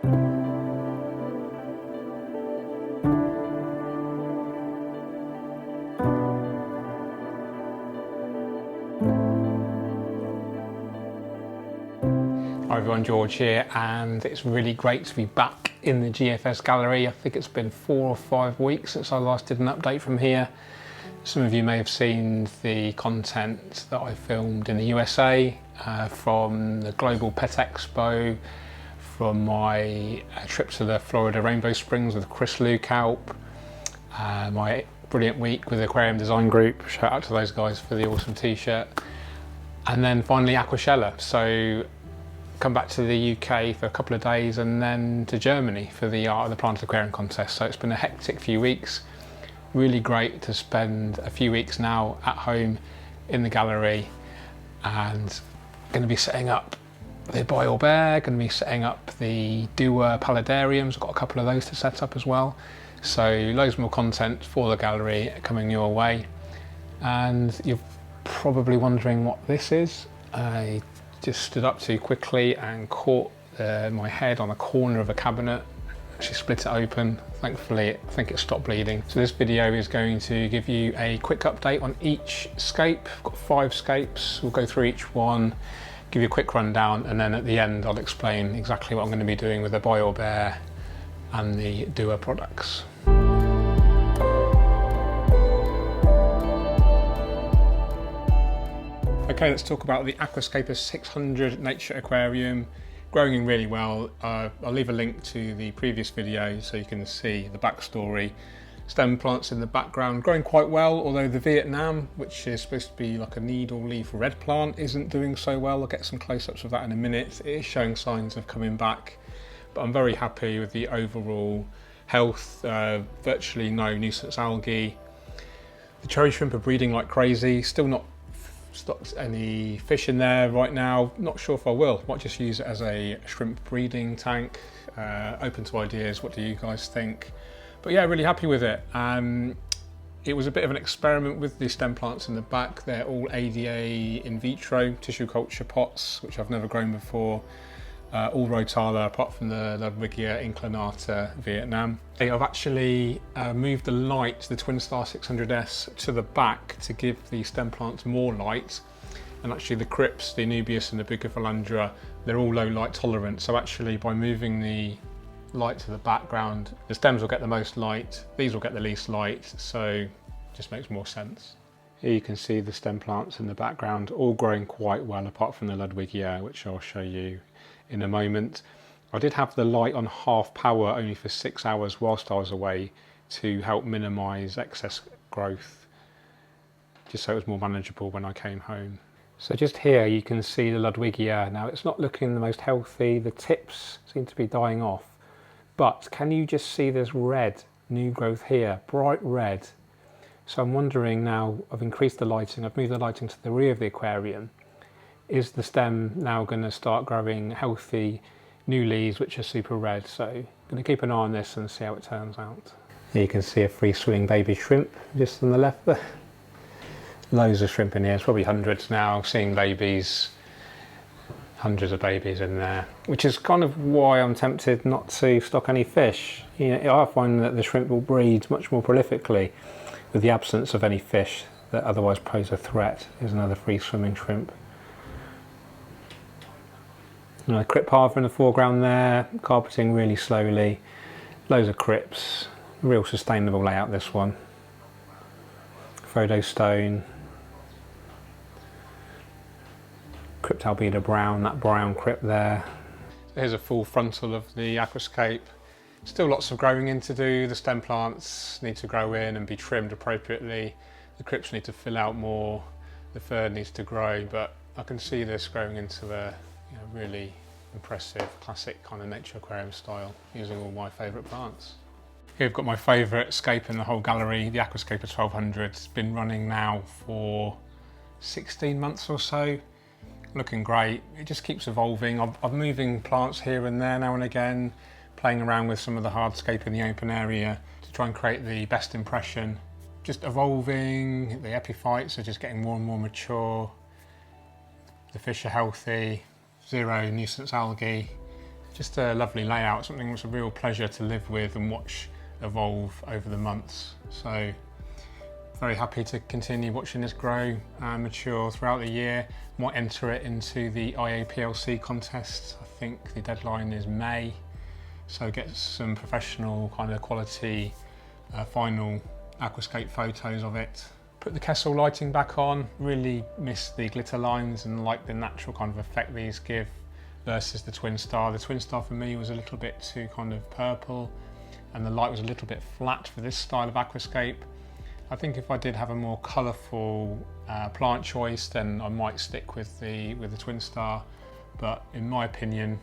Hi everyone, George here, and it's really great to be back in the GFS gallery. I think it's been 4 or 5 weeks since I last did an update from here. Some of you may have seen the content that I filmed in the USA from the Global Pet Expo, from my trip to the Florida Rainbow Springs with Chris Lukaup, my brilliant week with the Aquarium Design Group. Shout out to those guys for the awesome t-shirt. And then finally Aquashella. So come back to the UK for a couple of days and then to Germany for the Art of the Planted Aquarium contest. So it's been a hectic few weeks. Really great to spend a few weeks now at home in the gallery, and going to be setting up the biOrb, going to be setting up the DOOA paludariums. I've got a couple of those to set up as well. So loads more content for the gallery coming your way. And you're probably wondering what this is. I just stood up too quickly and caught my head on a corner of a cabinet. She split it open. Thankfully, I think it stopped bleeding. So this video is going to give you a quick update on each scape. I've got 5 scapes. We'll go through each one, give you a quick rundown, and then at the end I'll explain exactly what I'm going to be doing with the biOrb AIR and the DOOA products. Okay, let's talk about the Aquascape 600 Nature Aquarium. Growing really well. I'll leave a link to the previous video so you can see the backstory. Stem plants in the background growing quite well, although the Vietnam, which is supposed to be like a needle leaf red plant, isn't doing so well. I'll get some close-ups of that in a minute. It is showing signs of coming back, but I'm very happy with the overall health. Virtually no nuisance algae. The cherry shrimp are breeding like crazy. Still not stocked any fish in there right now. Not sure if I will. Might just use it as a shrimp breeding tank. Open to ideas. What do you guys think? But yeah, really happy with it. It was a bit of an experiment with the stem plants in the back. They're all ADA in vitro tissue culture pots, which I've never grown before. All rotala apart from the Ludwigia inclinata Vietnam. I've actually moved the light, the Twin Star 600S, to the back to give the stem plants more light. And actually the crypts, the Anubias and the Bucophalandra, they're all low light tolerant. So actually by moving the light to the background, the stems will get the most light, these will get the least light, so it just makes more sense. Here you can see the stem plants in the background, all growing quite well apart from the Ludwigia, which I'll show you in a moment. I did have the light on half power only for 6 hours whilst I was away to help minimise excess growth, just so it was more manageable when I came home. So just here you can see the Ludwigia. Now it's not looking the most healthy, the tips seem to be dying off, but can you just see this red new growth here, bright red? So I'm wondering now, I've increased the lighting, I've moved the lighting to the rear of the aquarium. Is the stem now going to start growing healthy new leaves which are super red? So I'm going to keep an eye on this and see how it turns out. Here you can see a free swimming baby shrimp just on the left there. Loads of shrimp in here, it's probably hundreds now, seeing babies, hundreds of babies in there, which is kind of why I'm tempted not to stock any fish. You know, I find that the shrimp will breed much more prolifically with the absence of any fish that otherwise pose a threat. Here's another free swimming shrimp. A crypt harbor in the foreground there, carpeting really slowly, loads of crypts, real sustainable layout this one. Photo stone, crypt albedo brown, that brown crypt there. Here's a full frontal of the Aquascape. Still lots of growing in to do. The stem plants need to grow in and be trimmed appropriately. The crypts need to fill out more, the fern needs to grow, but I can see this growing into a really impressive, classic kind of nature aquarium style, using all my favourite plants. Here I've got my favourite scape in the whole gallery, the Aquascape 1200. It's been running now for 16 months or so. Looking great. It just keeps evolving. I'm moving plants here and there now and again, playing around with some of the hardscape in the open area to try and create the best impression. Just evolving, the epiphytes are just getting more and more mature. The fish are healthy, zero nuisance algae. Just a lovely layout, something that's a real pleasure to live with and watch evolve over the months. So very happy to continue watching this grow and mature throughout the year. Might enter it into the IAPLC contest. I think the deadline is May. So get some professional kind of quality final aquascape photos of it. Put the Kessel lighting back on. Really miss the glitter lines and like the natural kind of effect these give versus the Twin Star. The Twin Star for me was a little bit too kind of purple and the light was a little bit flat for this style of aquascape. I think if I did have a more colourful plant choice, then I might stick with the Twin Star. But in my opinion,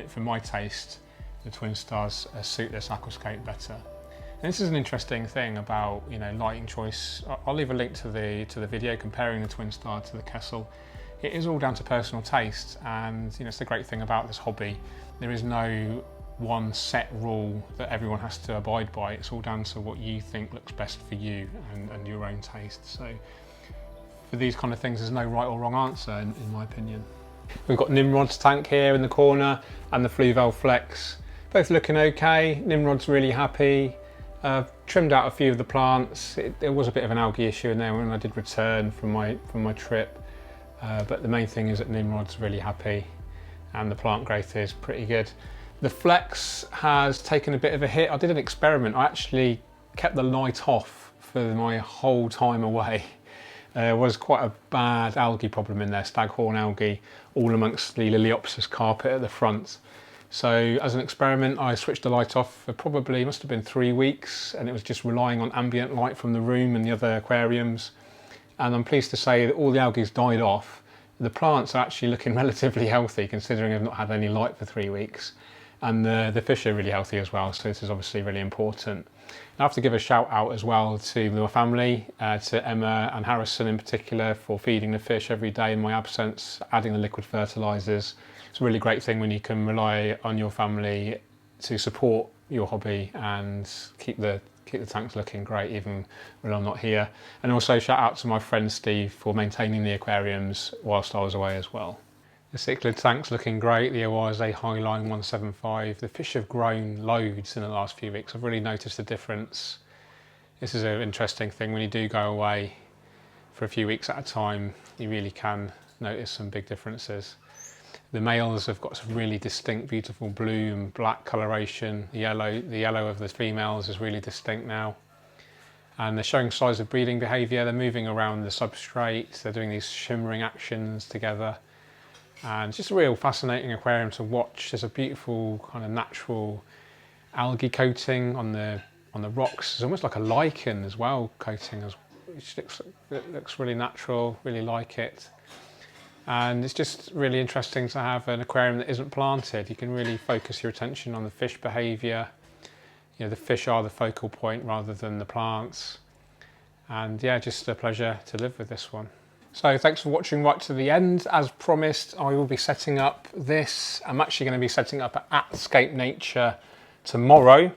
for my taste, the Twin Stars suit this aquascape better. And this is an interesting thing about, you know, lighting choice. I'll leave a link to the video comparing the Twin Star to the Kessel. It is all down to personal taste, and you know, it's the great thing about this hobby. There is no one set rule that everyone has to abide by. It's all down to what you think looks best for you and your own taste. So for these kind of things, there's no right or wrong answer in my opinion. We've got Nimrod's tank here in the corner and the Fluval Flex. Both looking okay. Nimrod's really happy. Trimmed out a few of the plants. There was a bit of an algae issue in there when I did return from my trip. But the main thing is that Nimrod's really happy and the plant growth is pretty good. The Flex has taken a bit of a hit. I did an experiment. I actually kept the light off for my whole time away. There was quite a bad algae problem in there, staghorn algae, all amongst the Liliopsis carpet at the front. So as an experiment, I switched the light off for probably, must have been 3 weeks, and it was just relying on ambient light from the room and the other aquariums. And I'm pleased to say that all the algae's died off. The plants are actually looking relatively healthy considering I've not had any light for 3 weeks. And the fish are really healthy as well, so this is obviously really important. I have to give a shout out as well to my family, to Emma and Harrison in particular, for feeding the fish every day in my absence, adding the liquid fertilisers. It's a really great thing when you can rely on your family to support your hobby and keep the tanks looking great even when I'm not here. And also shout out to my friend Steve for maintaining the aquariums whilst I was away as well. The cichlid tank's looking great, the ORZ Highline 175. The fish have grown loads in the last few weeks. I've really noticed a difference. This is an interesting thing when you do go away for a few weeks at a time, you really can notice some big differences. The males have got some really distinct, beautiful blue and black coloration. The yellow of the females is really distinct now. And they're showing signs of breeding behaviour. They're moving around the substrate. They're doing these shimmering actions together. And it's just a real fascinating aquarium to watch. There's a beautiful kind of natural algae coating on the rocks. It's almost like a lichen as well, coating. It looks really natural, really like it. And it's just really interesting to have an aquarium that isn't planted. You can really focus your attention on the fish behaviour. You know, the fish are the focal point rather than the plants. And yeah, just a pleasure to live with this one. So thanks for watching right to the end. As promised, I will be setting up this. I'm actually going to be setting up at Scape Nature tomorrow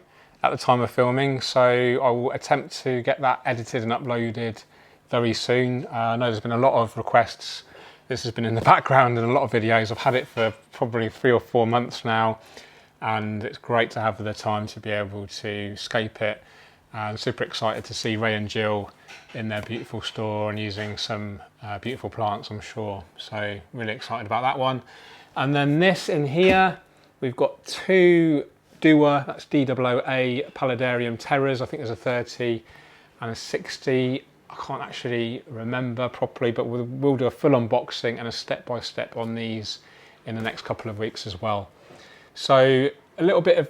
at the time of filming. So I will attempt to get that edited and uploaded very soon. I know there's been a lot of requests. This has been in the background in a lot of videos. I've had it for probably 3 or 4 months now, and it's great to have the time to be able to scape it. I'm super excited to see Ray and Jill in their beautiful store and using some beautiful plants, I'm sure. So really excited about that one. And then this in here, we've got 2 DOOA, that's DOOA paludarium terrors. I think there's a 30 and a 60. I can't actually remember properly, but we'll do a full unboxing and a step-by-step on these in the next couple of weeks as well. So a little bit of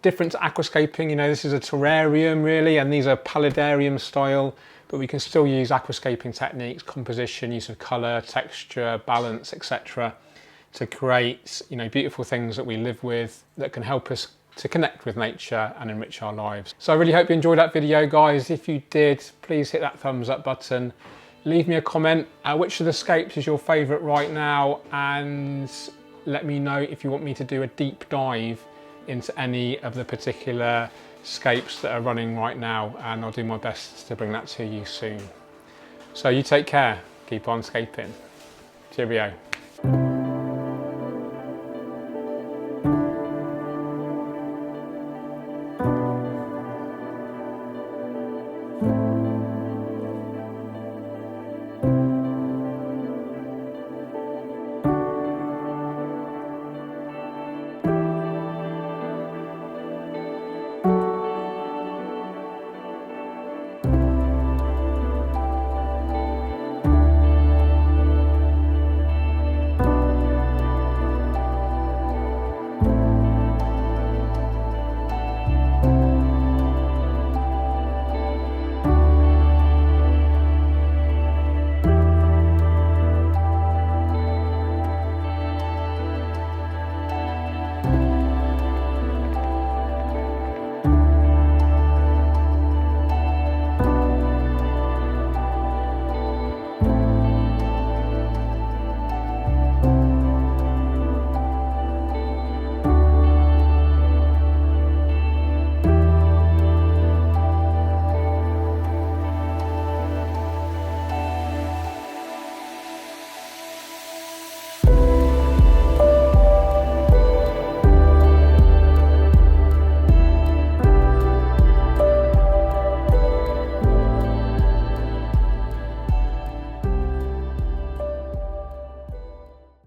different to aquascaping. You know, this is a terrarium really, and these are paludarium style, but we can still use aquascaping techniques, composition, use of colour, texture, balance, etc. to create, you know, beautiful things that we live with that can help us to connect with nature and enrich our lives. So I really hope you enjoyed that video, guys. If you did, please hit that thumbs up button. Leave me a comment. Which of the scapes is your favourite right now? And let me know if you want me to do a deep dive into any of the particular scapes that are running right now, and I'll do my best to bring that to you soon. So you take care, keep on scaping. Cheerio.